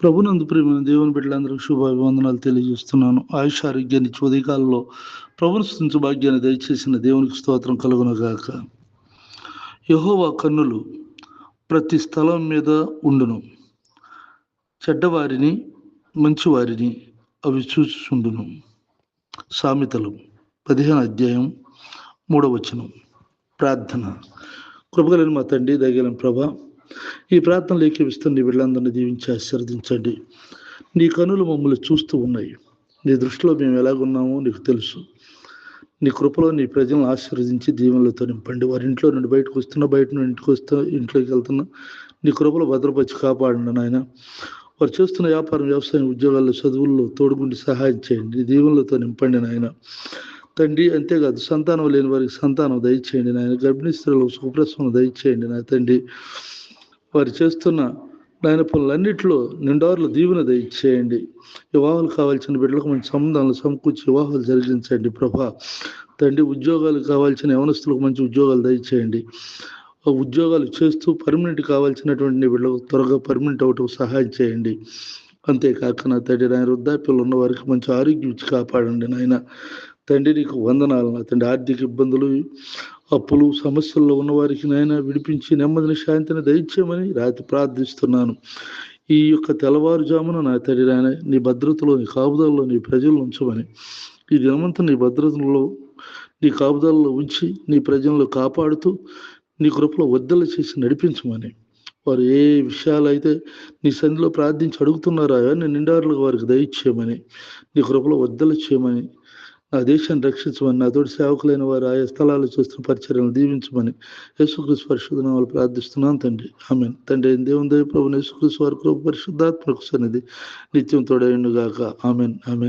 ప్రభునందు ప్రియమైన దేవుని బిడ్డలందరికీ శుభాభివందనాలు తెలియజేస్తున్నాను. ఆయుష్ ఆరోగ్యాన్ని ఇచ్చి ఉదయకాలంలో ప్రభుని స్తుతించు భాగ్యాన్ని దయచేసిన దేవునికి స్తోత్రం కలుగునుగాక. యెహోవా కన్నులు ప్రతి స్థలం మీద ఉండును, చెడ్డవారిని మంచివారిని అవి చూచుచుండును. సామెతలు 15 అధ్యాయం 3 ప్రార్థన. కృపగలిగిన మా తండ్రి, దయగలిగిన ప్రభా, ఈ ప్రార్థనలు ఏకీవిస్తున్న నీ బిడ్డలందరినీ దీవించి ఆశీర్వదించండి. నీ కనులు మమ్మల్ని చూస్తూ ఉన్నాయి. నీ దృష్టిలో మేము ఎలాగున్నామో నీకు తెలుసు. నీ కృపలో నీ ప్రజలను ఆశీర్వదించి దీవెనలతో నింపండి. వారి ఇంట్లో నుండి బయటకు వస్తున్నా, బయట నుండి ఇంట్లోకి వెళ్తున్నా నీ కృపలో భద్రపరిచి కాపాడండి నాయన. వారు చేస్తున్న వ్యాపారం, వ్యవసాయం, ఉద్యోగాల్లో, చదువుల్లో తోడుగుండి సహాయం చేయండి. నీ దీవెనలతో నింపండి నాయన తండ్రి. అంతేకాదు సంతానం లేని వారికి సంతానం దయచేయండి నాయన. గర్భిణీ స్త్రీలకు సుప్రసవం దయచేయండి నా తండ్రి. వారు చేస్తున్న నాయన పనులన్నింటిలో నిండారులు దీవెన దయచేయండి. వివాహాలు కావాల్సిన బిడ్డలకు మంచి సంబంధాలు సమకూర్చి వివాహాలు జరిగించండి ప్రభా తండ్రి. ఉద్యోగాలు కావాల్సిన యవనస్తులకు మంచి ఉద్యోగాలు దయచేయండి. ఉద్యోగాలు చేస్తూ పర్మనెంట్ కావాల్సినటువంటి నీ బిడ్డలకు త్వరగా పర్మనెంట్ అవటం సహాయం చేయండి. అంతేకాక నా తండ్రి నాయన వృద్ధాప్యంలో ఉన్న వారికి మంచి ఆరోగ్యం ఇచ్చి కాపాడండి నాయన తండ్రి. నీకు వందనాలు నా తండ్రి. ఆర్థిక ఇబ్బందులు, అప్పులు, సమస్యల్లో ఉన్న వారికి నాయన విడిపించి నెమ్మదిని, శాంతిని దయచేయమని రాత్రి ప్రార్థిస్తున్నాను. ఈ యొక్క తెల్లవారుజామున నా తండ్రి నాయన నీ భద్రతలో, నీ కాపుదలలో నీ ప్రజలను ఉంచమని, ఈ దినమంతా నీ భద్రతలో, నీ కాపుదలలో ఉంచి నీ ప్రజలను కాపాడుతూ నీ కృపలో వర్ధల చేసి నడిపించమని, వారు ఏ విషయాలైతే నీ సన్నిధిలో ప్రార్థించి అడుగుతున్నారో అవన్నీ నిండారులుగా వారికి దయచేయమని, నీ కృపలో వర్ధల చేయమని, నా దేశాన్ని రక్షించమని, నా తోటి సేవకులైన వారు ఆయా స్థలాలు చేస్తున్న పరిచర్యలను దీవించమని యేసుక్రీస్తు పరిశుద్ధ నామములో ప్రార్థిస్తున్నాను తండ్రి. ఆమేన్. తండ్రి అయిన దేవుని దయ, ప్రభువైన యేసుక్రీస్తు వారి కృప, పరిశుద్ధాత్మకు సన్నిధి నిత్యం తోడైయుండుగాక. ఆమేన్. ఆమేన్.